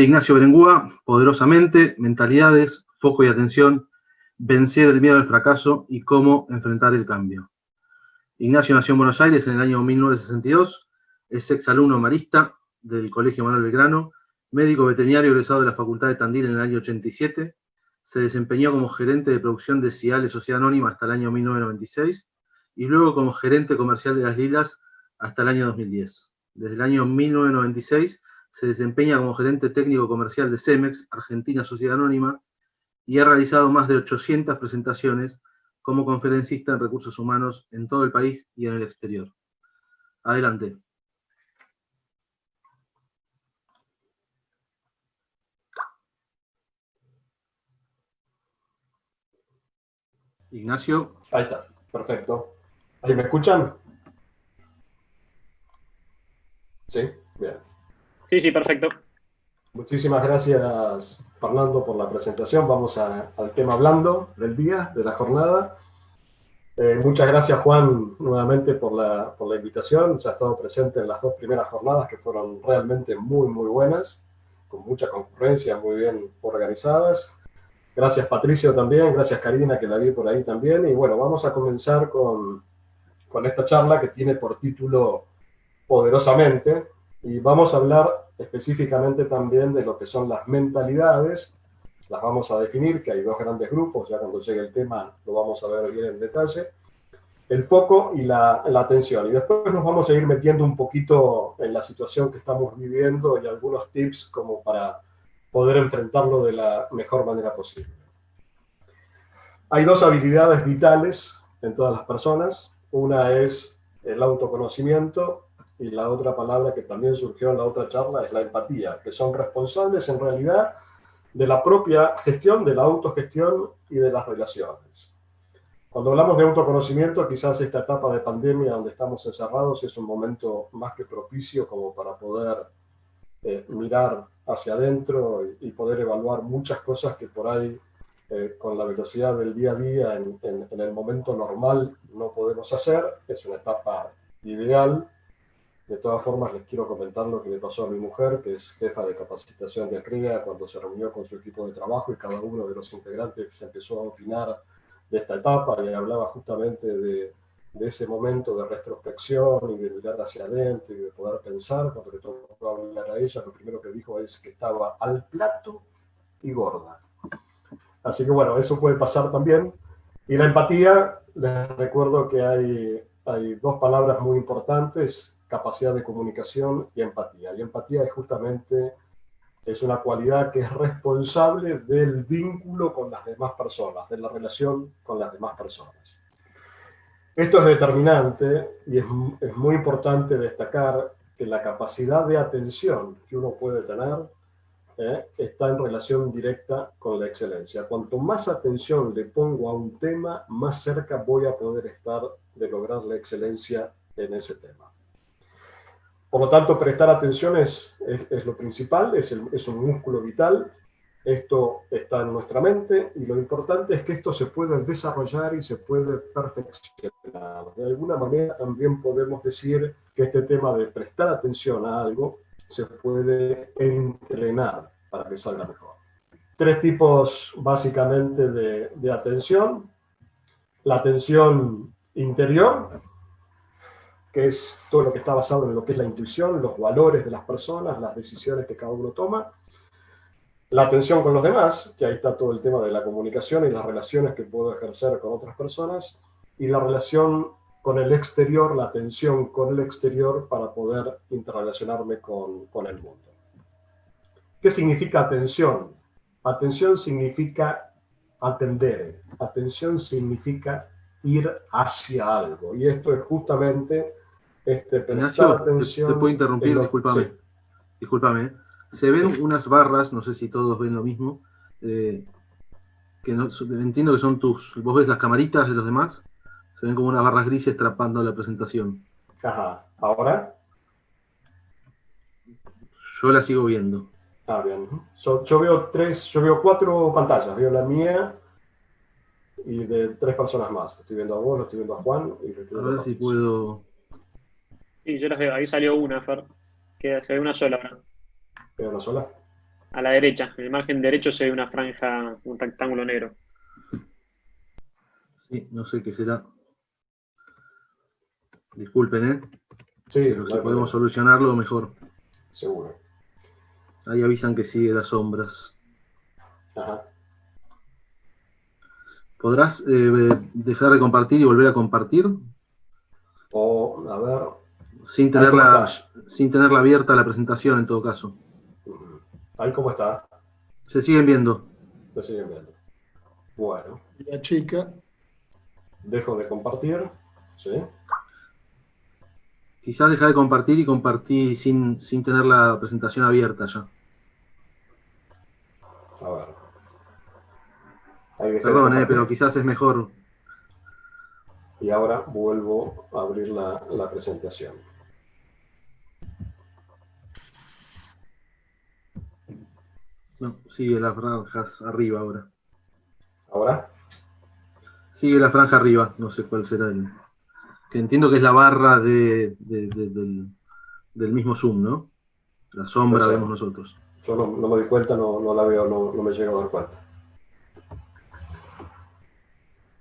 Ignacio Berengúa, poderosamente, mentalidades, foco y atención, vencer el miedo al fracaso y cómo enfrentar el cambio. Ignacio nació en Buenos Aires en el año 1962, es exalumno marista del Colegio Manuel Belgrano, médico veterinario egresado de la Facultad de Tandil en el año 87, se desempeñó como gerente de producción de Ciales Sociedad Anónima hasta el año 1996 y luego como gerente comercial de Las Lilas hasta el año 2010. Desde el año 1996 se desempeña como gerente técnico comercial de Cemex, Argentina Sociedad Anónima, y ha realizado más de 800 presentaciones como conferencista en recursos humanos en todo el país y en el exterior. Adelante. Ignacio. Ahí está, perfecto. ¿Ahí me escuchan? Sí, bien. Sí, perfecto. Muchísimas gracias, Fernando, por la presentación. Vamos al tema blando del día, de la jornada. Muchas gracias, Juan, nuevamente por la invitación. Ya he estado presente en las 2 primeras jornadas que fueron realmente muy, muy buenas, con mucha concurrencia, muy bien organizadas. Gracias, Patricio, también. Gracias, Karina, que la vi por ahí también. Y bueno, vamos a comenzar con esta charla que tiene por título Poderosamente, y vamos a hablar específicamente también de lo que son las mentalidades. Las vamos a definir, que hay 2 grandes grupos, ya cuando llegue el tema lo vamos a ver bien en detalle. El foco y la atención. Y después nos vamos a ir metiendo un poquito en la situación que estamos viviendo y algunos tips como para poder enfrentarlo de la mejor manera posible. Hay 2 habilidades vitales en todas las personas. Una es el autoconocimiento y la otra palabra que también surgió en la otra charla es la empatía, que son responsables en realidad de la propia gestión, de la autogestión y de las relaciones. Cuando hablamos de autoconocimiento, quizás esta etapa de pandemia donde estamos encerrados es un momento más que propicio como para poder mirar hacia adentro y poder evaluar muchas cosas que por ahí con la velocidad del día a día en el momento normal no podemos hacer. Es una etapa ideal. De todas formas, les quiero comentar lo que le pasó a mi mujer, que es jefa de capacitación de CREA, cuando se reunió con su equipo de trabajo y cada uno de los integrantes se empezó a opinar de esta etapa y hablaba justamente de ese momento de retrospección y de mirar hacia adentro y de poder pensar. Cuando le tocó hablar a ella, lo primero que dijo es que estaba al plato y gorda. Así que bueno, eso puede pasar también. Y la empatía, les recuerdo que hay 2 palabras muy importantes: capacidad de comunicación y empatía. Y empatía es una cualidad que es responsable del vínculo con las demás personas, de la relación con las demás personas. Esto es determinante y es muy importante destacar que la capacidad de atención que uno puede tener está en relación directa con la excelencia. Cuanto más atención le pongo a un tema, más cerca voy a poder estar de lograr la excelencia en ese tema. Por lo tanto, prestar atención es lo principal, es un músculo vital. Esto está en nuestra mente y lo importante es que esto se puede desarrollar y se puede perfeccionar. De alguna manera también podemos decir que este tema de prestar atención a algo se puede entrenar para que salga mejor. 3 tipos básicamente de atención. La atención interior, que es todo lo que está basado en lo que es la intuición, los valores de las personas, las decisiones que cada uno toma. La atención con los demás, que ahí está todo el tema de la comunicación y las relaciones que puedo ejercer con otras personas. Y la relación con el exterior, la atención con el exterior para poder interrelacionarme con el mundo. ¿Qué significa atención? Atención significa atender. Atención significa ir hacia algo. Y esto es justamente prestar Ignacio, atención. te puedo interrumpir, discúlpame. Sí. Discúlpame. Se ven Sí. unas barras, no sé si todos ven lo mismo, que no, entiendo que son vos ves las camaritas de los demás, se ven como unas barras grises trapando la presentación. Ajá. ¿Ahora? Yo la sigo viendo. Ah, bien. Yo veo 4 pantallas. Veo la mía y de 3 personas más. Estoy viendo a vos, lo estoy viendo a Juan y lo estoy viendo A a ver si Patricio. puedo. Sí, yo las veo. Ahí salió una, Fer. Que se ve una sola ahora. ¿Veo una sola? a la derecha. En el margen derecho se ve una franja, un rectángulo negro. Sí, no sé qué será. Disculpen, ¿eh? Sí, Pero no si hay podemos problema. solucionarlo, mejor. Seguro. Ahí avisan que sigue las sombras. Ajá. ¿Podrás dejar de compartir y volver a compartir? O, a ver, Sin ahí cómo tenerla, está. sin tenerla abierta la presentación en todo caso. Ahí cómo está. Se siguen viendo. Lo siguen viendo. Bueno, La chica. dejo de compartir. ¿Sí? Quizás deja de compartir y compartí sin tener la presentación abierta ya. A ver. Ahí dejé de Perdón, compartir. pero quizás es mejor. Y ahora vuelvo a abrir la presentación. No, sigue las franjas arriba ahora. ¿Ahora? Sigue la franja arriba, no sé cuál será el. Que entiendo que es la barra del mismo Zoom, ¿no? La sombra vemos nosotros. Yo no me di cuenta, no la veo, no me llego a dar cuenta.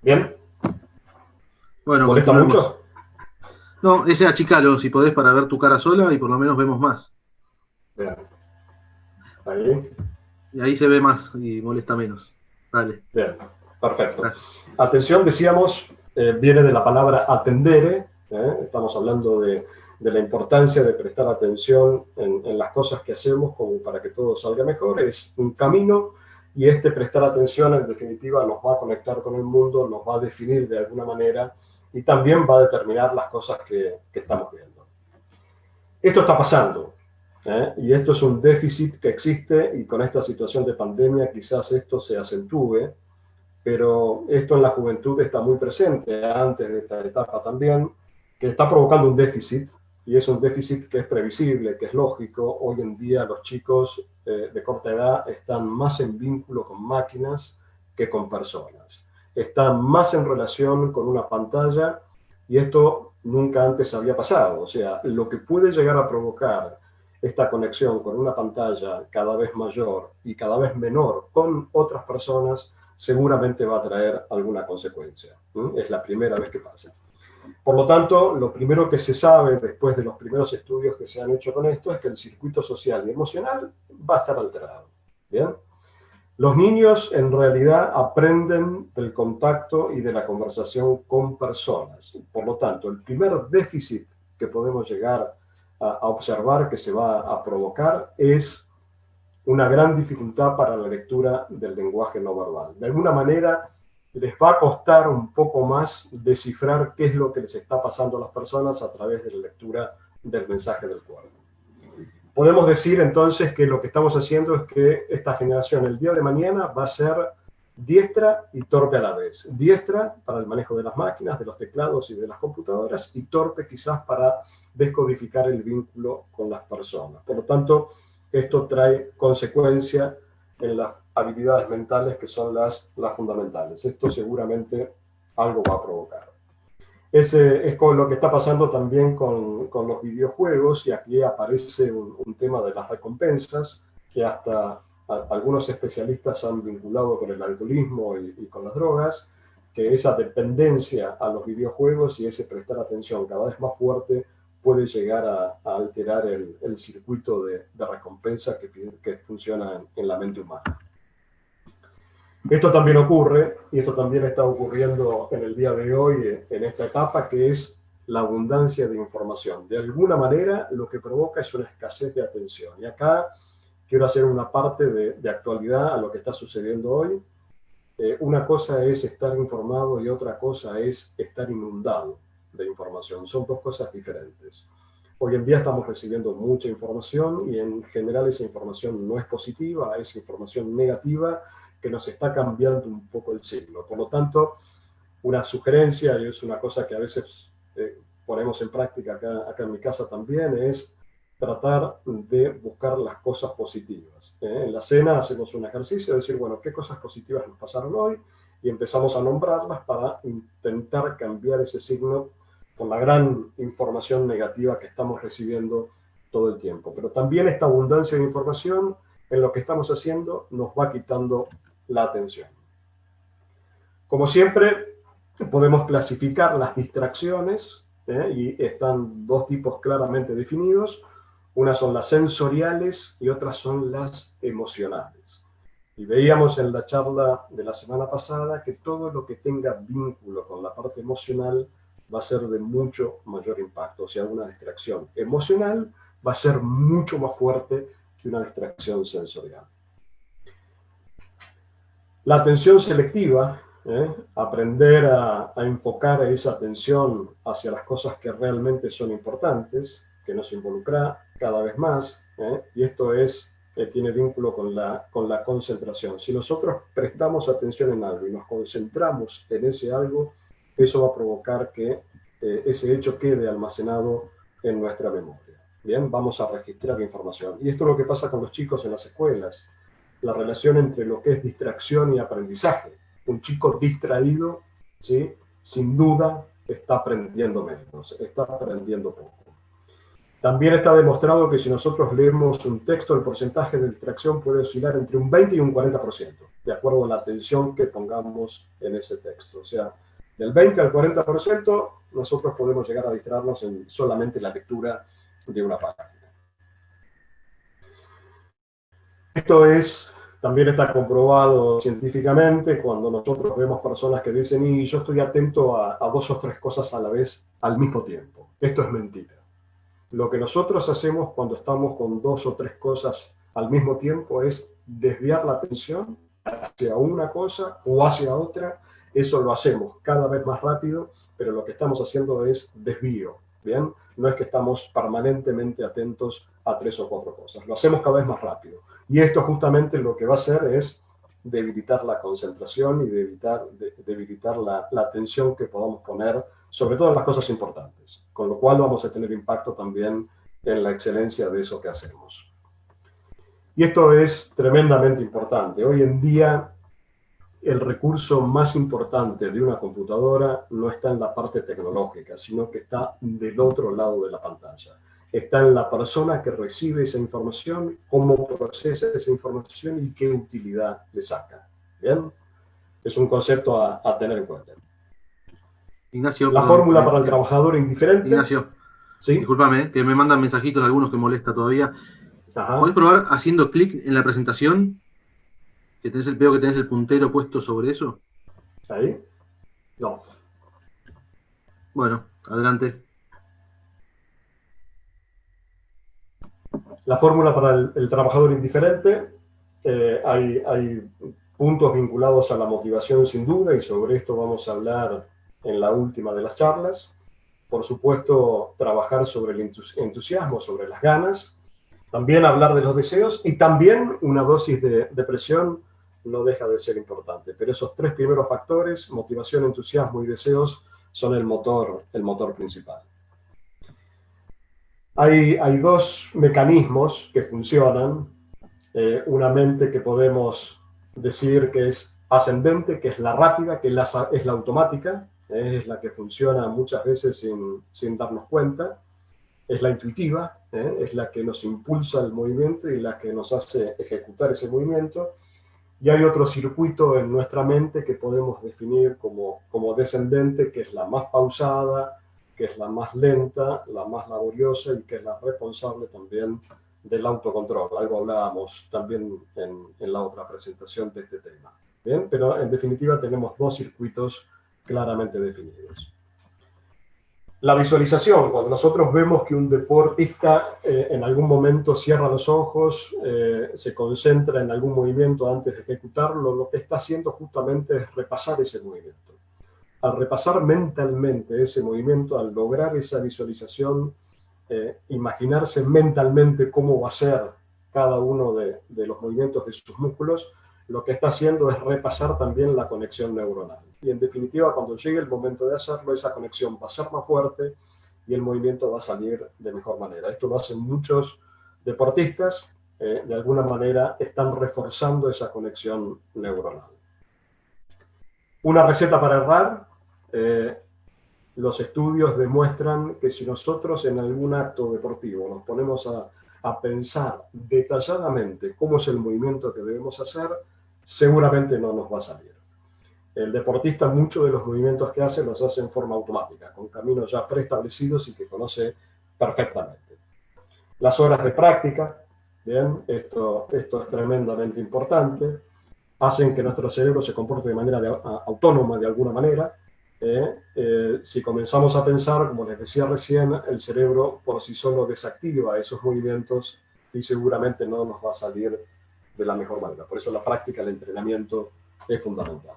¿Bien? Bueno, ¿Molesta continuemos. mucho? No, ese achicalo, si podés, para ver tu cara sola y por lo menos vemos más. Bien. Ahí. Y ahí se ve más y molesta menos. Dale. Bien. Perfecto. Gracias. Atención, decíamos, viene de la palabra attendere. Estamos hablando de la importancia de prestar atención en las cosas que hacemos como para que todo salga mejor. Es un camino y este prestar atención en definitiva nos va a conectar con el mundo, nos va a definir de alguna manera y también va a determinar las cosas que estamos viendo. Esto está pasando, y esto es un déficit que existe y con esta situación de pandemia quizás esto se acentúe, pero esto en la juventud está muy presente antes de esta etapa también, que está provocando un déficit, y es un déficit que es previsible, que es lógico. Hoy en día los chicos de corta edad están más en vínculo con máquinas que con personas. Están más en relación con una pantalla, y esto nunca antes había pasado. O sea, lo que puede llegar a provocar esta conexión con una pantalla cada vez mayor y cada vez menor con otras personas, seguramente va a traer alguna consecuencia. Es la primera vez que pasa. Por lo tanto, lo primero que se sabe después de los primeros estudios que se han hecho con esto es que el circuito social y emocional va a estar alterado. ¿Bien? Los niños en realidad aprenden del contacto y de la conversación con personas. Por lo tanto, el primer déficit que podemos llegar a observar que se va a provocar es una gran dificultad para la lectura del lenguaje no verbal. De alguna manera, les va a costar un poco más descifrar qué es lo que les está pasando a las personas a través de la lectura del mensaje del cuerpo. Podemos decir entonces que lo que estamos haciendo es que esta generación el día de mañana va a ser diestra y torpe a la vez. Diestra para el manejo de las máquinas, de los teclados y de las computadoras, y torpe quizás para descodificar el vínculo con las personas. Por lo tanto, esto trae consecuencia en las habilidades mentales que son las fundamentales. Esto seguramente algo va a provocar. Es con lo que está pasando también con los videojuegos, y aquí aparece un tema de las recompensas que hasta algunos especialistas han vinculado con el alcoholismo y con las drogas, que esa dependencia a los videojuegos y ese prestar atención cada vez más fuerte puede llegar a alterar el circuito de recompensa que funciona en la mente humana. Esto también ocurre, y esto también está ocurriendo en el día de hoy, en esta etapa, que es la abundancia de información. De alguna manera, lo que provoca es una escasez de atención. Y acá quiero hacer una parte de actualidad a lo que está sucediendo hoy. Una cosa es estar informado y otra cosa es estar inundado de información. Son dos cosas diferentes. Hoy en día estamos recibiendo mucha información y en general esa información no es positiva, es información negativa que nos está cambiando un poco el siglo. Por lo tanto, una sugerencia, y es una cosa que a veces ponemos en práctica acá en mi casa también, es tratar de buscar las cosas positivas. En la cena hacemos un ejercicio de decir, bueno, ¿qué cosas positivas nos pasaron hoy? Y empezamos a nombrarlas para intentar cambiar ese signo por la gran información negativa que estamos recibiendo todo el tiempo. Pero también esta abundancia de información en lo que estamos haciendo nos va quitando la atención. Como siempre, podemos clasificar las distracciones, y están dos tipos claramente definidos. Unas son las sensoriales y otras son las emocionales. Y veíamos en la charla de la semana pasada que todo lo que tenga vínculo con la parte emocional va a ser de mucho mayor impacto. O sea, una distracción emocional va a ser mucho más fuerte que una distracción sensorial. La atención selectiva, aprender a enfocar esa atención hacia las cosas que realmente son importantes, que nos involucra cada vez más, y esto tiene vínculo con la concentración. Si nosotros prestamos atención en algo y nos concentramos en ese algo, eso va a provocar que ese hecho quede almacenado en nuestra memoria. Bien, vamos a registrar información. Y esto es lo que pasa con los chicos en las escuelas. La relación entre lo que es distracción y aprendizaje. Un chico distraído, ¿sí?, sin duda está aprendiendo menos, está aprendiendo poco. También está demostrado que si nosotros leemos un texto, el porcentaje de distracción puede oscilar entre un 20 y un 40%, de acuerdo a la atención que pongamos en ese texto. O sea, del 20 al 40% nosotros podemos llegar a distraernos en solamente la lectura de una página. Esto también está comprobado científicamente cuando nosotros vemos personas que dicen, y yo estoy atento a dos o tres cosas a la vez al mismo tiempo. Esto es mentira. Lo que nosotros hacemos cuando estamos con dos o tres cosas al mismo tiempo es desviar la atención hacia una cosa o hacia otra. Eso lo hacemos cada vez más rápido, pero lo que estamos haciendo es desvío, ¿bien? No es que estamos permanentemente atentos a tres o cuatro cosas. Lo hacemos cada vez más rápido. Y esto justamente lo que va a hacer es debilitar la concentración y debilitar la atención que podamos poner, sobre todo en las cosas importantes, con lo cual vamos a tener impacto también en la excelencia de eso que hacemos. Y esto es tremendamente importante. Hoy en día, el recurso más importante de una computadora no está en la parte tecnológica, sino que está del otro lado de la pantalla. Está en la persona que recibe esa información, cómo procesa esa información y qué utilidad le saca. ¿Bien? Es un concepto a tener en cuenta. Ignacio, la fórmula para el trabajador indiferente. Ignacio, ¿sí? Discúlpame, que me mandan mensajitos algunos que molesta todavía. Ajá. ¿Podés probar haciendo clic en la presentación? Veo que tenés el puntero puesto sobre eso. ¿Ahí? No. Bueno, adelante. La fórmula para el trabajador indiferente, hay puntos vinculados a la motivación sin duda, y sobre esto vamos a hablar en la última de las charlas. Por supuesto, trabajar sobre el entusiasmo, sobre las ganas, también hablar de los deseos, y también una dosis de presión no deja de ser importante. Pero esos tres primeros factores, motivación, entusiasmo y deseos, son el motor principal. Hay dos mecanismos que funcionan. Una mente que podemos decir que es ascendente, que es la rápida, que es la automática, es la que funciona muchas veces sin darnos cuenta. Es la intuitiva, es la que nos impulsa el movimiento y la que nos hace ejecutar ese movimiento. Y hay otro circuito en nuestra mente que podemos definir como descendente, que es la más pausada, que es la más lenta, la más laboriosa y que es la responsable también del autocontrol. Algo hablábamos también en la otra presentación de este tema. ¿Bien? Pero en definitiva tenemos dos circuitos claramente definidos. La visualización, cuando nosotros vemos que un deportista en algún momento cierra los ojos, se concentra en algún movimiento antes de ejecutarlo, lo que está haciendo justamente es repasar ese movimiento. Al repasar mentalmente ese movimiento, al lograr esa visualización, imaginarse mentalmente cómo va a ser cada uno de los movimientos de sus músculos, lo que está haciendo es repasar también la conexión neuronal. Y en definitiva, cuando llegue el momento de hacerlo, esa conexión va a ser más fuerte y el movimiento va a salir de mejor manera. Esto lo hacen muchos deportistas, de alguna manera están reforzando esa conexión neuronal. Una receta para errar. Los estudios demuestran que si nosotros en algún acto deportivo nos ponemos a pensar detalladamente cómo es el movimiento que debemos hacer, seguramente no nos va a salir. El deportista, muchos de los movimientos que hace los hace en forma automática, con caminos ya preestablecidos y que conoce perfectamente. Las horas de práctica, bien, esto es tremendamente importante, hacen que nuestro cerebro se comporte de manera autónoma de alguna manera. Si comenzamos a pensar, como les decía recién, el cerebro por sí solo desactiva esos movimientos y seguramente no nos va a salir de la mejor manera. Por eso la práctica, el entrenamiento es fundamental.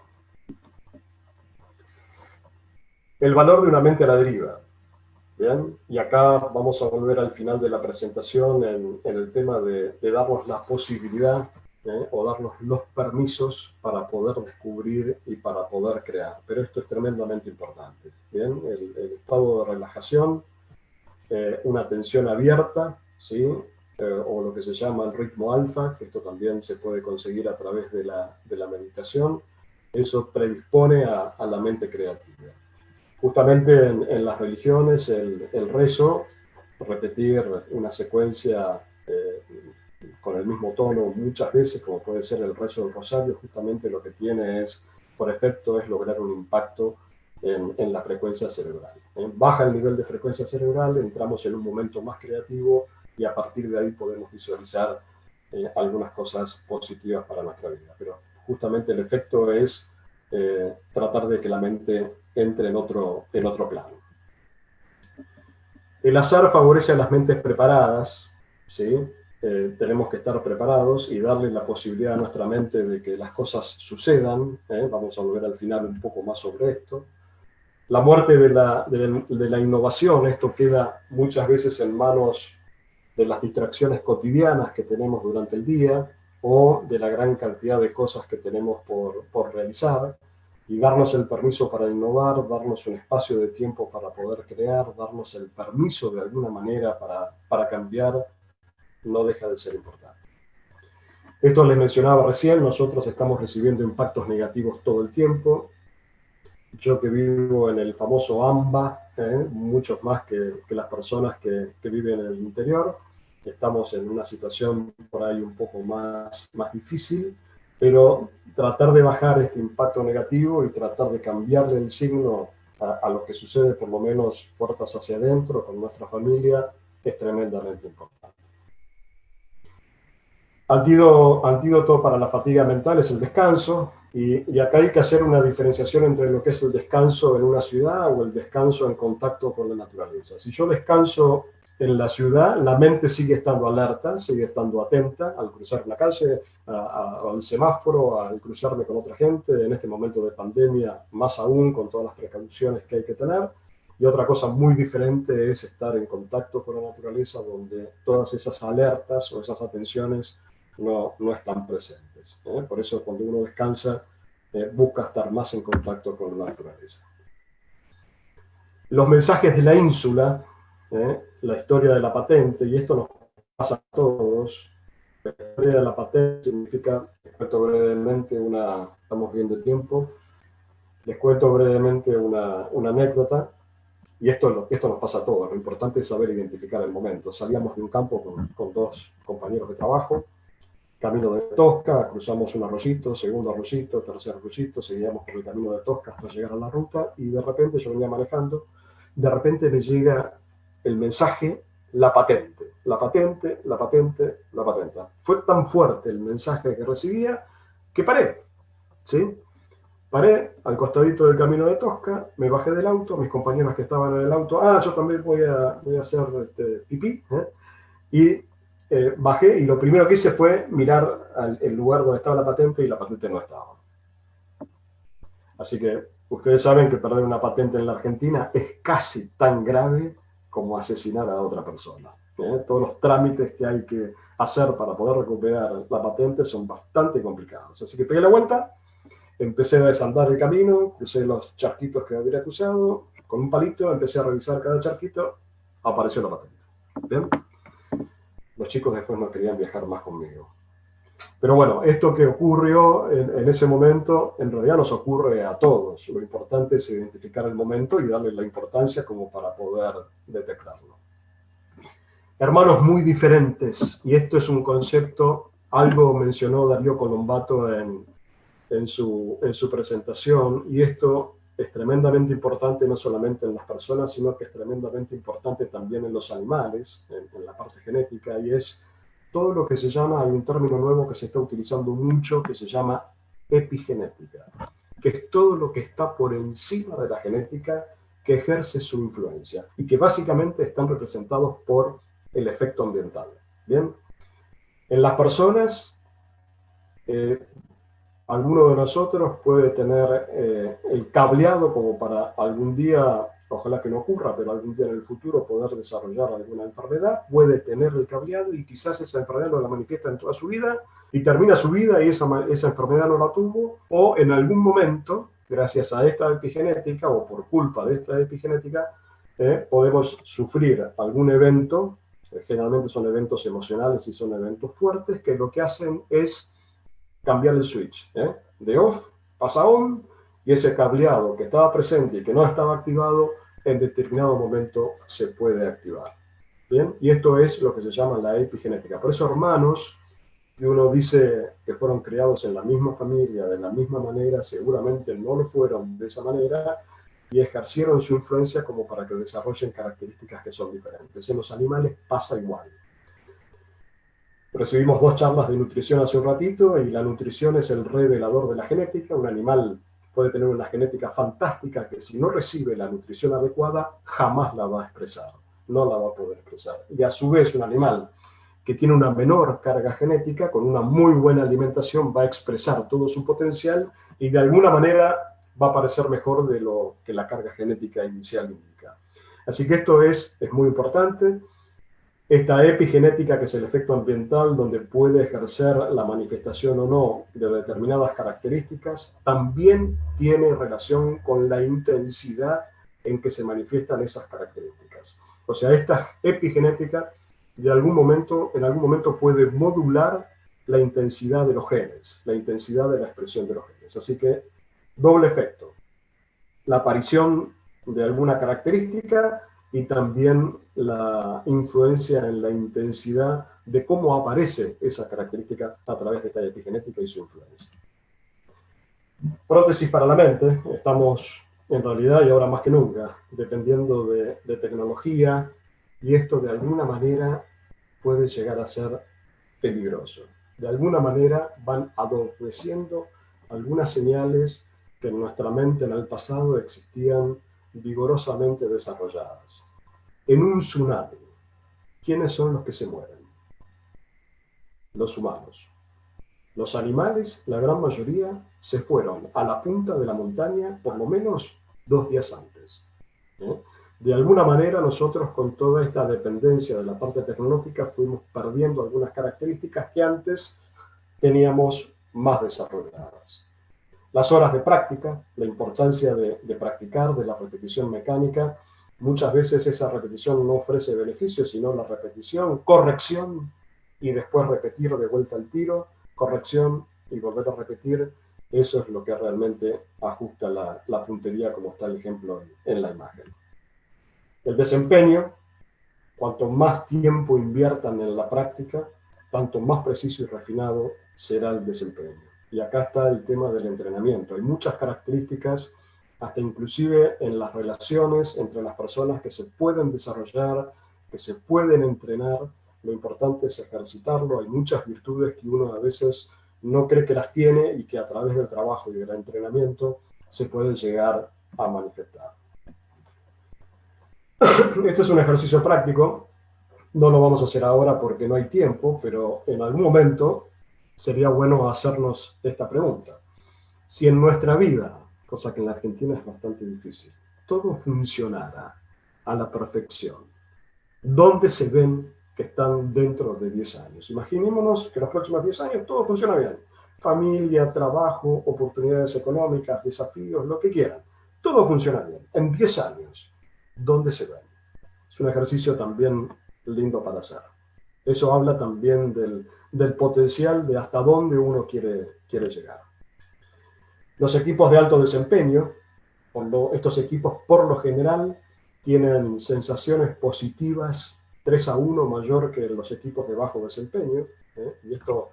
El valor de una mente a la deriva. Bien, y acá vamos a volver al final de la presentación en el tema de darnos la posibilidad o darnos los permisos para poder descubrir y para poder crear. Pero esto es tremendamente importante. Bien, el estado de relajación, una atención abierta, ¿sí? O lo que se llama el ritmo alfa, que esto también se puede conseguir a través de la meditación, eso predispone a la mente creativa. Justamente en las religiones, el rezo, repetir una secuencia con el mismo tono muchas veces, como puede ser el rezo del rosario, justamente lo que tiene por efecto, es lograr un impacto en la frecuencia cerebral. Baja el nivel de frecuencia cerebral, entramos en un momento más creativo y a partir de ahí podemos visualizar algunas cosas positivas para nuestra vida. Pero justamente el efecto es tratar de que la mente entre en otro plano. El azar favorece a las mentes preparadas, ¿sí? Tenemos que estar preparados y darle la posibilidad a nuestra mente de que las cosas sucedan. Vamos a volver al final un poco más sobre esto. La muerte de la innovación, esto queda muchas veces en manos de las distracciones cotidianas que tenemos durante el día o de la gran cantidad de cosas que tenemos por realizar. Y darnos el permiso para innovar, darnos un espacio de tiempo para poder crear, darnos el permiso de alguna manera para cambiar, no deja de ser importante. Esto les mencionaba recién, nosotros estamos recibiendo impactos negativos todo el tiempo. Yo que vivo en el famoso AMBA, muchos más que las personas que viven en el interior, estamos en una situación por ahí un poco más difícil, pero tratar de bajar este impacto negativo y tratar de cambiarle el signo a lo que sucede, por lo menos puertas hacia adentro, con nuestra familia, es tremendamente importante. Antídoto para la fatiga mental es el descanso, y acá hay que hacer una diferenciación entre lo que es el descanso en una ciudad o el descanso en contacto con la naturaleza. Si yo descanso en la ciudad, la mente sigue estando alerta, sigue estando atenta al cruzar la calle, al semáforo, al cruzarme con otra gente, en este momento de pandemia, más aún con todas las precauciones que hay que tener. Y otra cosa muy diferente es estar en contacto con la naturaleza, donde todas esas alertas o esas atenciones no están presentes. Por eso cuando uno descansa, busca estar más en contacto con la naturaleza. Los mensajes de la ínsula, la historia de la patente, y esto nos pasa a todos. La historia de la patente significa, les cuento brevemente estamos bien de tiempo, les cuento brevemente una anécdota, y esto nos pasa a todos. Lo importante es saber identificar el momento. Salíamos de un campo con dos compañeros de trabajo, camino de Tosca, cruzamos un arroyito, segundo arroyito, tercer arroyito, seguíamos por el camino de Tosca hasta llegar a la ruta, y de repente yo venía manejando, de repente me llega el mensaje, la patente, la patente, la patente, la patente. Fue tan fuerte el mensaje que recibía que paré, ¿sí? Paré al costadito del camino de Tosca, me bajé del auto, mis compañeros que estaban en el auto, yo también voy a hacer pipí, y bajé, y lo primero que hice fue mirar el lugar donde estaba la patente, y la patente no estaba. Así que ustedes saben que perder una patente en la Argentina es casi tan grave como asesinar a otra persona. Todos los trámites que hay que hacer para poder recuperar la patente son bastante complicados. Así que pegué la vuelta, empecé a desandar el camino, crucé los charquitos que había cruzado, con un palito empecé a revisar cada charquito, apareció la patente. ¿Bien? Los chicos después no querían viajar más conmigo. Pero bueno, esto que ocurrió en ese momento, en realidad nos ocurre a todos. Lo importante es identificar el momento y darle la importancia como para poder detectarlo. hermanos muy diferentes, y esto es un concepto, algo mencionó Darío Colombato en su presentación, y esto es tremendamente importante no solamente en las personas, sino que es tremendamente importante también en los animales, en la parte genética, y es todo lo que se llama, hay un término nuevo que se está utilizando mucho, que se llama epigenética, que es todo lo que está por encima de la genética que ejerce su influencia, y que básicamente están representados por el efecto ambiental. Bien, en las personas, alguno de nosotros puede tener el cableado como para algún día, ojalá que no ocurra, pero algún día en el futuro poder desarrollar alguna enfermedad, puede tener el cableado y quizás esa enfermedad no la manifiesta en toda su vida y termina su vida y esa enfermedad no la tuvo, o en algún momento, gracias a esta epigenética o por culpa de esta epigenética, podemos sufrir algún evento, generalmente son eventos emocionales y son eventos fuertes, que lo que hacen es cambiar el switch, de off pasa on, y ese cableado que estaba presente y que no estaba activado, en determinado momento se puede activar. Bien, y esto es lo que se llama la epigenética. Por eso, hermanos, que uno dice que fueron criados en la misma familia, de la misma manera, seguramente no lo fueron de esa manera, y ejercieron su influencia como para que desarrollen características que son diferentes. En los animales pasa igual. Recibimos 2 charlas de nutrición hace un ratito, y la nutrición es el revelador de la genética. Un animal puede tener una genética fantástica que, si no recibe la nutrición adecuada, jamás la va a expresar, no la va a poder expresar. Y a su vez, un animal que tiene una menor carga genética, con una muy buena alimentación, va a expresar todo su potencial y de alguna manera va a parecer mejor de lo que la carga genética inicial indica. Así que esto es muy importante. Esta epigenética, que es el efecto ambiental, donde puede ejercer la manifestación o no de determinadas características, también tiene relación con la intensidad en que se manifiestan esas características. O sea, esta epigenética en algún momento puede modular la intensidad de los genes, la intensidad de la expresión de los genes. Así que, doble efecto: la aparición de alguna característica y también la influencia en la intensidad de cómo aparece esa característica a través de esta epigenética y su influencia. Prótesis para la mente. Estamos, en realidad, y ahora más que nunca, dependiendo de tecnología, y esto de alguna manera puede llegar a ser peligroso. De alguna manera van adormeciendo algunas señales que en nuestra mente en el pasado existían vigorosamente desarrolladas. En un tsunami, ¿quiénes son los que se mueren? Los humanos. Los animales, la gran mayoría, se fueron a la punta de la montaña por lo menos 2 días antes. De alguna manera, nosotros, con toda esta dependencia de la parte tecnológica, fuimos perdiendo algunas características que antes teníamos más desarrolladas. Las horas de práctica, la importancia de practicar, de la repetición mecánica. Muchas veces esa repetición no ofrece beneficios, sino la repetición, corrección, y después repetir de vuelta al tiro, corrección y volver a repetir. Eso es lo que realmente ajusta la puntería, como está el ejemplo en la imagen. El desempeño: cuanto más tiempo inviertan en la práctica, tanto más preciso y refinado será el desempeño. Y acá está el tema del entrenamiento. Hay muchas características, hasta inclusive en las relaciones entre las personas, que se pueden desarrollar, que se pueden entrenar. Lo importante es ejercitarlo. Hay muchas virtudes que uno a veces no cree que las tiene y que a través del trabajo y del entrenamiento se pueden llegar a manifestar. Este es un ejercicio práctico. No lo vamos a hacer ahora porque no hay tiempo, pero en algún momento sería bueno hacernos esta pregunta. Si en nuestra vida, cosa que en la Argentina es bastante difícil, todo funcionara a la perfección, ¿dónde se ven que están dentro de 10 años? Imaginémonos que los próximos 10 años todo funciona bien. Familia, trabajo, oportunidades económicas, desafíos, lo que quieran. Todo funciona bien. En 10 años, ¿dónde se ven? Es un ejercicio también lindo para hacer. Eso habla también del potencial de hasta dónde uno quiere llegar. Los equipos de alto desempeño, estos equipos por lo general tienen sensaciones positivas 3-1 mayor que los equipos de bajo desempeño, y esto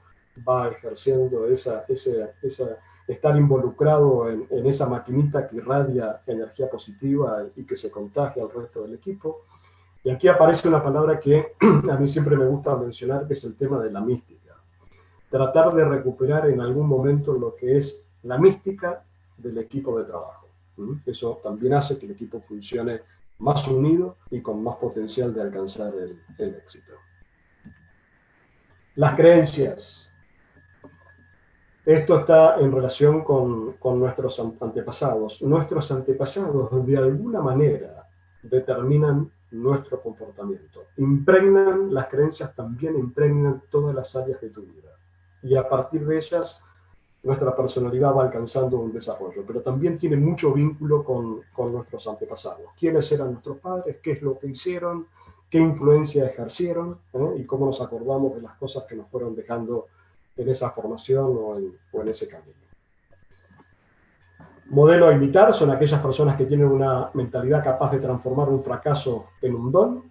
va ejerciendo estar involucrado en esa maquinita que irradia energía positiva y que se contagia al resto del equipo. Y aquí aparece una palabra que a mí siempre me gusta mencionar, que es el tema de la mística. Tratar de recuperar en algún momento lo que es la mística del equipo de trabajo. Eso también hace que el equipo funcione más unido y con más potencial de alcanzar el éxito. Las creencias. Esto está en relación con nuestros antepasados. Nuestros antepasados, de alguna manera, determinan nuestro comportamiento. Impregnan las creencias, también impregnan todas las áreas de tu vida. Y a partir de ellas, nuestra personalidad va alcanzando un desarrollo. Pero también tiene mucho vínculo con nuestros antepasados. ¿Quiénes eran nuestros padres? ¿Qué es lo que hicieron? ¿Qué influencia ejercieron? Y cómo nos acordamos de las cosas que nos fueron dejando en esa formación o en ese camino. Modelo a imitar son aquellas personas que tienen una mentalidad capaz de transformar un fracaso en un don.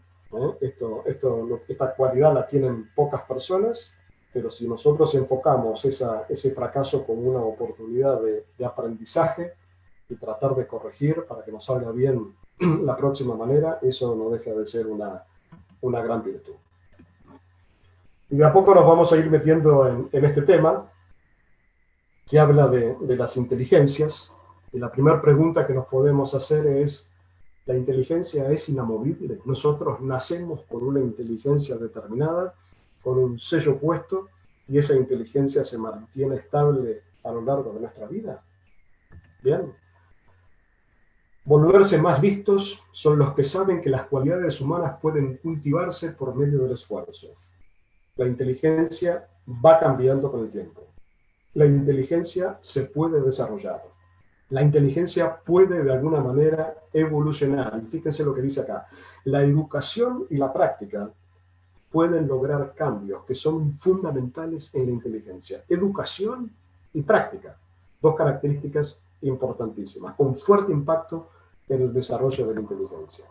Esta cualidad la tienen pocas personas, pero si nosotros enfocamos ese fracaso como una oportunidad de aprendizaje y tratar de corregir para que nos salga bien la próxima manera, eso no deja de ser una gran virtud. Y de a poco nos vamos a ir metiendo en este tema que habla de las inteligencias. Y la primera pregunta que nos podemos hacer es, ¿la inteligencia es inamovible? Nosotros nacemos con una inteligencia determinada, con un sello puesto, y esa inteligencia se mantiene estable a lo largo de nuestra vida. Bien. Volverse más listos son los que saben que las cualidades humanas pueden cultivarse por medio del esfuerzo. La inteligencia va cambiando con el tiempo. La inteligencia se puede desarrollar. La inteligencia puede de alguna manera evolucionar. Y fíjense lo que dice acá. La educación y la práctica pueden lograr cambios que son fundamentales en la inteligencia. Educación y práctica. Dos características importantísimas, con fuerte impacto en el desarrollo de la inteligencia.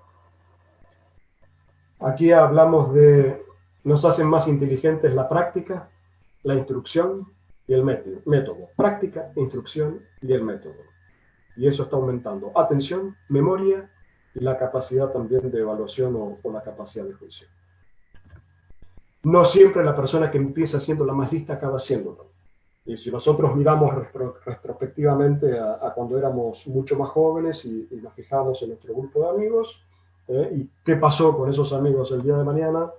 Aquí hablamos de, nos hacen más inteligentes la práctica, la instrucción y el método. Práctica, instrucción y el método. Y eso está aumentando. Atención, memoria y la capacidad también de evaluación o la capacidad de juicio. No siempre la persona que empieza siendo la más lista acaba siéndolo. Y si nosotros miramos retrospectivamente a cuando éramos mucho más jóvenes y nos fijamos en nuestro grupo de amigos, y qué pasó con esos amigos el día de mañana,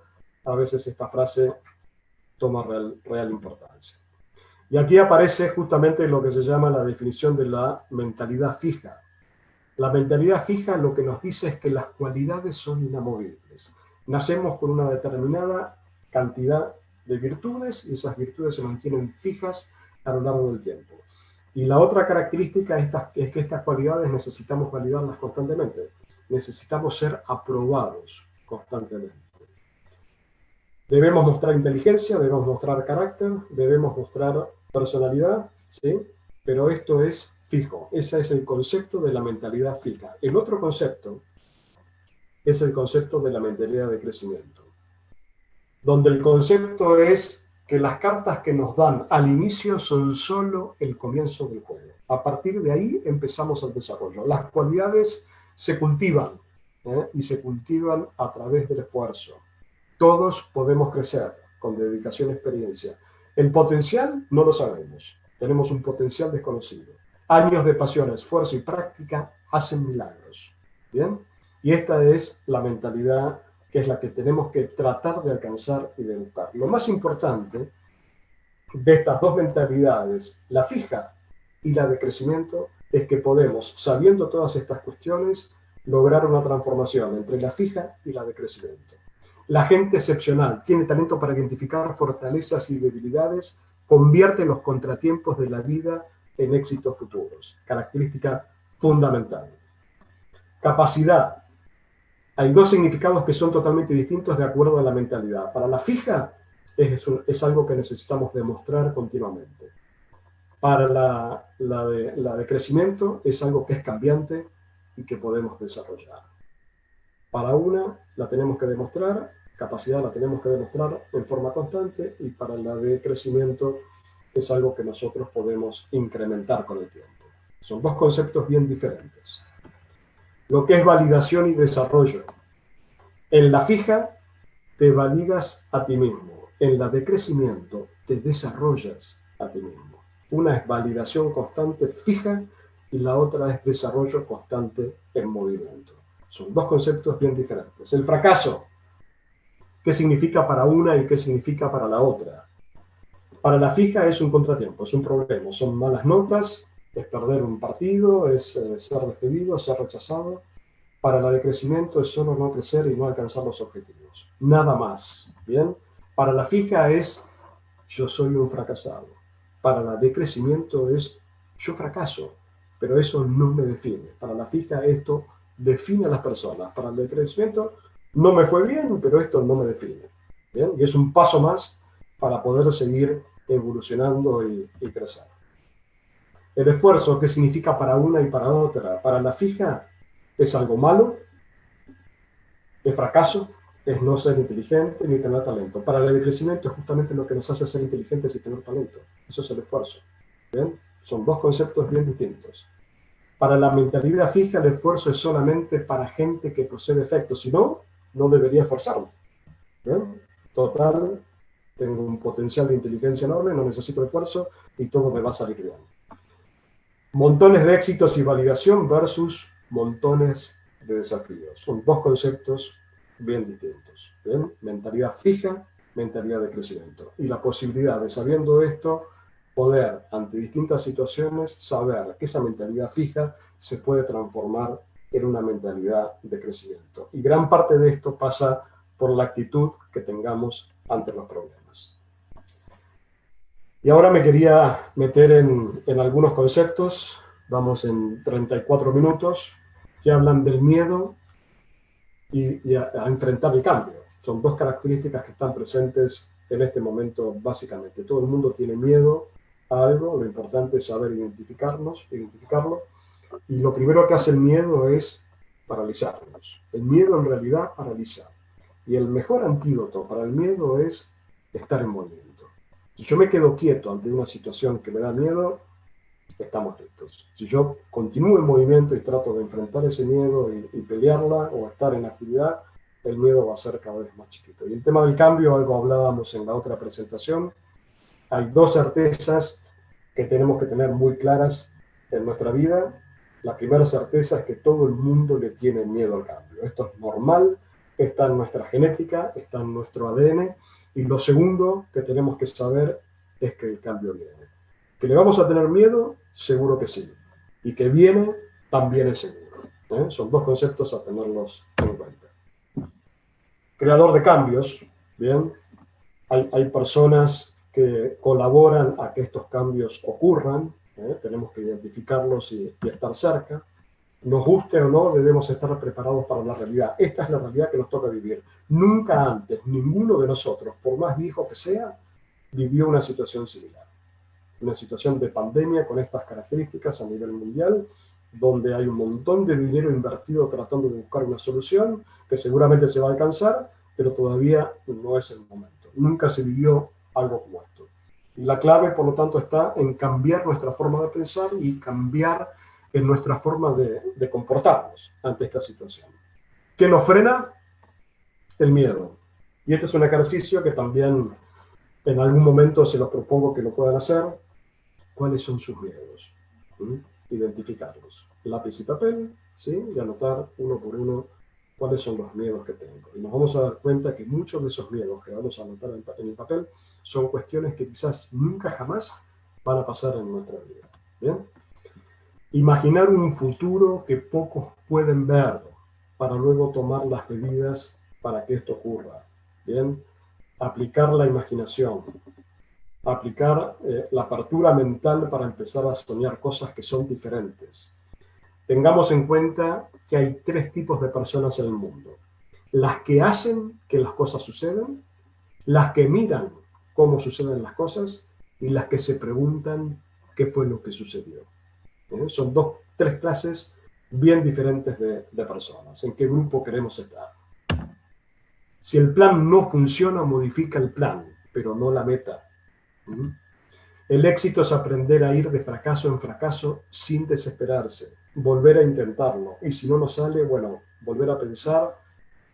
a veces esta frase toma real importancia. Y aquí aparece justamente lo que se llama la definición de la mentalidad fija. La mentalidad fija lo que nos dice es que las cualidades son inamovibles. Nacemos con una determinada cantidad de virtudes y esas virtudes se mantienen fijas a lo largo del tiempo. Y la otra característica es que estas cualidades necesitamos validarlas constantemente. Necesitamos ser aprobados constantemente. Debemos mostrar inteligencia, debemos mostrar carácter, debemos mostrar personalidad, ¿sí? Pero esto es fijo. Ese es el concepto de la mentalidad fija. El otro concepto es el concepto de la mentalidad de crecimiento, donde el concepto es que las cartas que nos dan al inicio son solo el comienzo del juego. A partir de ahí empezamos el desarrollo. Las cualidades se cultivan, y se cultivan a través del esfuerzo. Todos podemos crecer con dedicación y experiencia. El potencial no lo sabemos. Tenemos un potencial desconocido. Años de pasión, esfuerzo y práctica hacen milagros. ¿Bien? Y esta es la mentalidad que es la que tenemos que tratar de alcanzar y de buscar. Lo más importante de estas dos mentalidades, la fija y la de crecimiento, es que podemos, sabiendo todas estas cuestiones, lograr una transformación entre la fija y la de crecimiento. La gente excepcional tiene talento para identificar fortalezas y debilidades, convierte los contratiempos de la vida en éxitos futuros. Característica fundamental. Capacidad. Hay dos significados que son totalmente distintos de acuerdo a la mentalidad. Para la fija es algo que necesitamos demostrar continuamente. Para la de crecimiento es algo que es cambiante y que podemos desarrollar. Para una la tenemos que demostrar capacidad la tenemos que demostrar en forma constante, y para la de crecimiento es algo que nosotros podemos incrementar con el tiempo. Son dos conceptos bien diferentes. Lo que es validación y desarrollo. En la fija te validas a ti mismo. En la de crecimiento te desarrollas a ti mismo. Una es validación constante fija y la otra es desarrollo constante en movimiento. Son dos conceptos bien diferentes. El fracaso, ¿qué significa para una y qué significa para la otra? Para la fija es un contratiempo, es un problema, son malas notas, es perder un partido, es ser despedido, ser rechazado. Para la de crecimiento es solo no crecer y no alcanzar los objetivos. Nada más, ¿bien? Para la fija es yo soy un fracasado. Para la de crecimiento es yo fracaso, pero eso no me define. Para la fija esto define a las personas. Para el de crecimiento no me fue bien, pero esto no me define. ¿Bien? Y es un paso más para poder seguir evolucionando y crecer. El esfuerzo, ¿qué significa para una y para otra? Para la fija es algo malo, es fracaso, es no ser inteligente ni tener talento. Para el crecimiento es justamente lo que nos hace ser inteligentes y tener talento. Eso es el esfuerzo. ¿Bien? Son dos conceptos bien distintos. Para la mentalidad fija, el esfuerzo es solamente para gente que posee defectos. Si no, no debería esforzarme. ¿Bien? Total, tengo un potencial de inteligencia enorme, no necesito esfuerzo y todo me va a salir bien. Montones de éxitos y validación versus montones de desafíos. Son dos conceptos bien distintos. ¿Bien? Mentalidad fija, mentalidad de crecimiento. Y la posibilidad de, sabiendo esto, poder, ante distintas situaciones, saber que esa mentalidad fija se puede transformar en una mentalidad de crecimiento. Y gran parte de esto pasa por la actitud que tengamos ante los problemas. Y ahora me quería meter en algunos conceptos, vamos en 34 minutos, que hablan del miedo y a enfrentar el cambio. Son dos características que están presentes en este momento básicamente. Todo el mundo tiene miedo a algo, lo importante es saber identificarlo, y lo primero que hace el miedo es paralizarnos. El miedo en realidad paraliza. Y el mejor antídoto para el miedo es estar en movimiento. Si yo me quedo quieto ante una situación que me da miedo, estamos listos. Si yo continúo en movimiento y trato de enfrentar ese miedo y pelearla o estar en actividad, el miedo va a ser cada vez más chiquito. Y el tema del cambio, algo hablábamos en la otra presentación, hay dos certezas que tenemos que tener muy claras en nuestra vida. La primera certeza es que todo el mundo le tiene miedo al cambio. Esto es normal, está en nuestra genética, está en nuestro ADN. Y lo segundo que tenemos que saber es que el cambio viene. ¿Que le vamos a tener miedo? Seguro que sí. Y que viene, también es seguro. Son dos conceptos a tenerlos en cuenta. Creador de cambios, ¿bien? Hay personas que colaboran a que estos cambios ocurran. Tenemos que identificarlos y estar cerca. Nos guste o no, debemos estar preparados para la realidad. Esta es la realidad que nos toca vivir. Nunca antes, ninguno de nosotros, por más viejo que sea, vivió una situación similar. Una situación de pandemia con estas características a nivel mundial, donde hay un montón de dinero invertido tratando de buscar una solución que seguramente se va a alcanzar, pero todavía no es el momento. Nunca se vivió algo como esto. Y la clave, por lo tanto, está en cambiar nuestra forma de pensar y cambiar en nuestra forma de comportarnos ante esta situación. ¿Qué nos frena? El miedo. Y este es un ejercicio que también en algún momento se los propongo que lo puedan hacer. ¿Cuáles son sus miedos? Identificarlos. Lápiz y papel, ¿sí? Y anotar uno por uno cuáles son los miedos que tengo. Y nos vamos a dar cuenta que muchos de esos miedos que vamos a anotar en el papel son cuestiones que quizás nunca jamás van a pasar en nuestra vida. ¿Bien? Imaginar un futuro que pocos pueden ver para luego tomar las medidas para que esto ocurra. ¿Bien? Aplicar la imaginación. Aplicar la apertura mental para empezar a soñar cosas que son diferentes. Tengamos en cuenta que hay tres tipos de personas en el mundo. Las que hacen que las cosas sucedan, las que miran cómo suceden las cosas y las que se preguntan qué fue lo que sucedió. Son tres clases bien diferentes de personas. ¿En qué grupo queremos estar? Si el plan no funciona, modifica el plan, pero no la meta. El éxito es aprender a ir de fracaso en fracaso sin desesperarse, volver a intentarlo. Y si no nos sale, bueno, volver a pensar,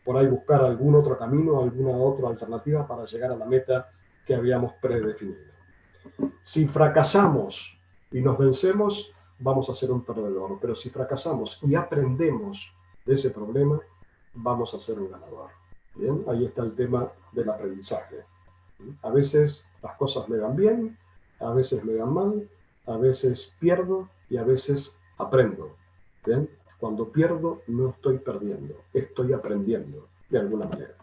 por ahí buscar algún otro camino, alguna otra alternativa para llegar a la meta que habíamos predefinido. Si fracasamos y nos vencemos, vamos a ser un perdedor. Pero si fracasamos y aprendemos de ese problema, vamos a ser un ganador. Bien, ahí está el tema del aprendizaje. A veces las cosas me van bien, a veces me van mal, a veces pierdo y a veces aprendo. ¿Bien? Cuando pierdo, no estoy perdiendo, estoy aprendiendo de alguna manera.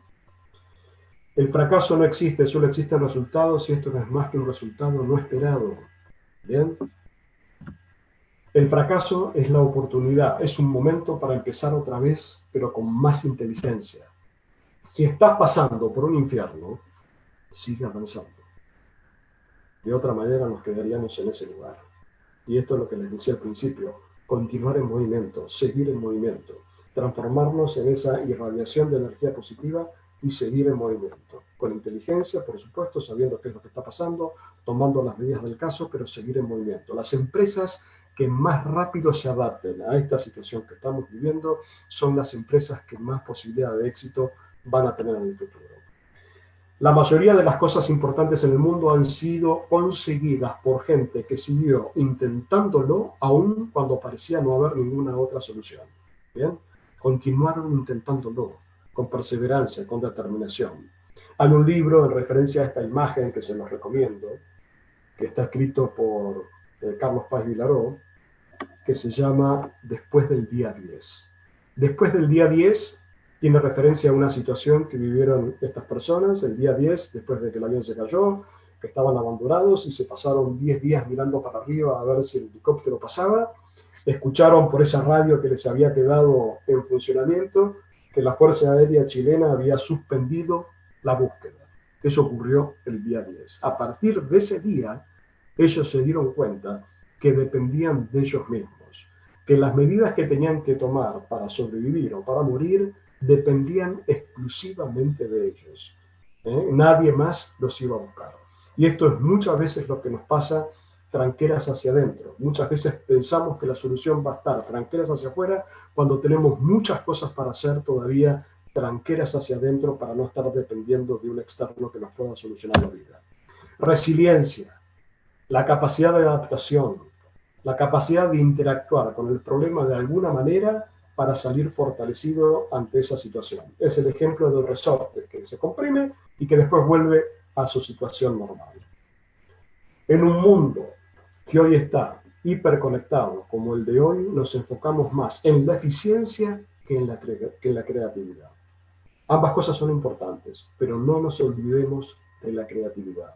El fracaso no existe, solo existen resultados y esto no es más que un resultado no esperado. ¿Bien? El fracaso es la oportunidad, es un momento para empezar otra vez, pero con más inteligencia. Si estás pasando por un infierno, sigue avanzando. De otra manera nos quedaríamos en ese lugar. Y esto es lo que les decía al principio, continuar en movimiento, seguir en movimiento, transformarnos en esa irradiación de energía positiva y seguir en movimiento. Con inteligencia, por supuesto, sabiendo qué es lo que está pasando, tomando las medidas del caso, pero seguir en movimiento. Las empresas que más rápido se adapten a esta situación que estamos viviendo son las empresas que más posibilidad de éxito van a tener en el futuro. La mayoría de las cosas importantes en el mundo han sido conseguidas por gente que siguió intentándolo aún cuando parecía no haber ninguna otra solución. ¿Bien? Continuaron intentándolo con perseverancia, con determinación. Hay un libro en referencia a esta imagen que se los recomiendo, que está escrito por Carlos Paz Vilaró, que se llama Después del día 10. Después del día 10 tiene referencia a una situación que vivieron estas personas el día 10, después de que el avión se cayó, que estaban abandonados y se pasaron 10 días mirando para arriba a ver si el helicóptero pasaba. Escucharon por esa radio que les había quedado en funcionamiento que la Fuerza Aérea Chilena había suspendido la búsqueda. Eso ocurrió el día 10. A partir de ese día, ellos se dieron cuenta que dependían de ellos mismos, que las medidas que tenían que tomar para sobrevivir o para morir dependían exclusivamente de ellos. Nadie más los iba a buscar. Y esto es muchas veces lo que nos pasa tranqueras hacia adentro. Muchas veces pensamos que la solución va a estar tranqueras hacia afuera cuando tenemos muchas cosas para hacer todavía tranqueras hacia adentro para no estar dependiendo de un externo que nos pueda solucionar la vida. Resiliencia, la capacidad de adaptación, la capacidad de interactuar con el problema de alguna manera para salir fortalecido ante esa situación. Es el ejemplo del resorte que se comprime y que después vuelve a su situación normal. En un mundo que hoy está hiperconectado como el de hoy, nos enfocamos más en la eficiencia que en la creatividad. Ambas cosas son importantes, pero no nos olvidemos de la creatividad.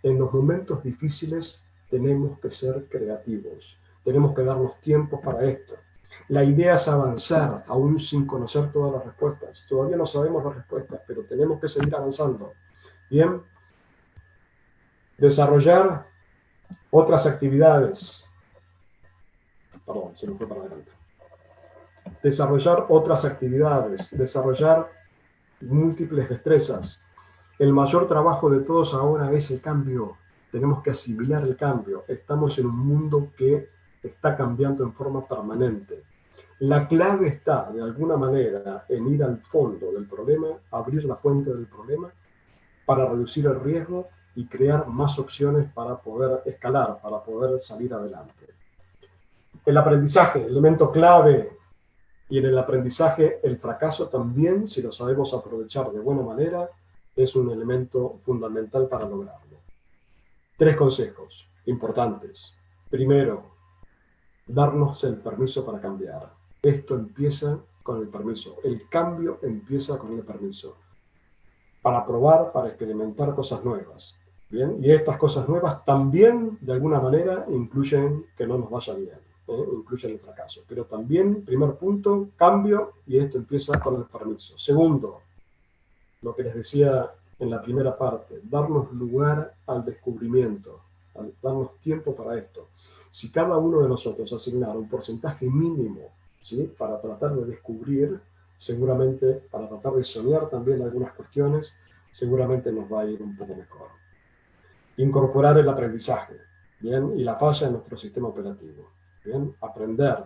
En los momentos difíciles tenemos que ser creativos, tenemos que darnos tiempo para esto. La idea es avanzar, aún sin conocer todas las respuestas. Todavía no sabemos las respuestas, pero tenemos que seguir avanzando. Bien, desarrollar otras actividades. Perdón, se me fue para adelante. Desarrollar otras actividades, desarrollar múltiples destrezas. El mayor trabajo de todos ahora es el cambio. Tenemos que asimilar el cambio. Estamos en un mundo que está cambiando en forma permanente. La clave está, de alguna manera, en ir al fondo del problema, abrir la fuente del problema para reducir el riesgo y crear más opciones para poder escalar, para poder salir adelante. El aprendizaje, elemento clave. Y en el aprendizaje, el fracaso también, si lo sabemos aprovechar de buena manera, es un elemento fundamental para lograrlo. 3 consejos importantes. Primero, darnos el permiso para cambiar. Esto empieza con el permiso. El cambio empieza con el permiso. Para probar, para experimentar cosas nuevas. ¿Bien? Y estas cosas nuevas también, de alguna manera, incluyen que no nos vaya bien. Incluyen el fracaso. Pero también, primer punto, cambio, y esto empieza con el permiso. Segundo, lo que les decía en la primera parte, darnos lugar al descubrimiento, darnos tiempo para esto. Si cada uno de nosotros asignara un porcentaje mínimo, ¿sí?, para tratar de descubrir, seguramente para tratar de soñar también algunas cuestiones, seguramente nos va a ir un poco mejor. Incorporar el aprendizaje, ¿bien? Y la falla en nuestro sistema operativo, ¿bien? Aprender,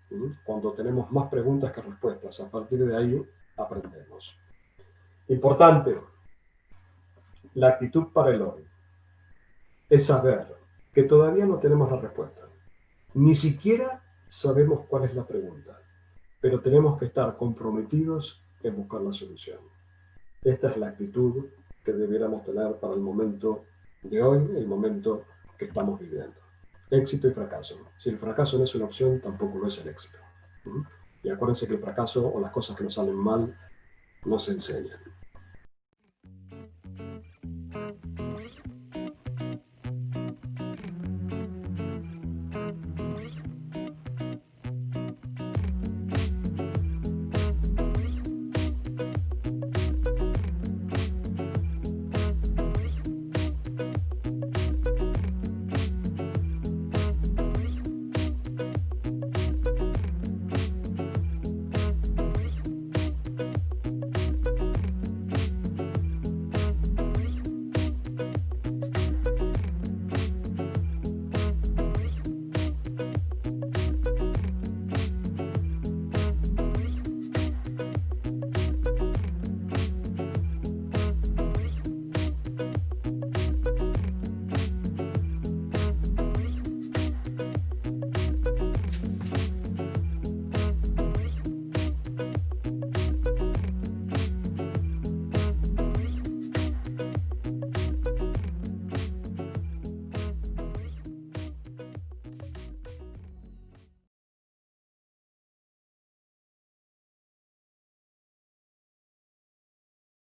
¿sí? Cuando tenemos más preguntas que respuestas, a partir de ahí aprendemos. Importante, la actitud para el hoy es saber que todavía no tenemos la respuesta, ni siquiera sabemos cuál es la pregunta, pero tenemos que estar comprometidos en buscar la solución. Esta es la actitud que debiéramos tener para el momento de hoy, el momento que estamos viviendo. Éxito y fracaso. Si el fracaso no es una opción, tampoco lo es el éxito. Y acuérdense que el fracaso o las cosas que nos salen mal no se enseñan.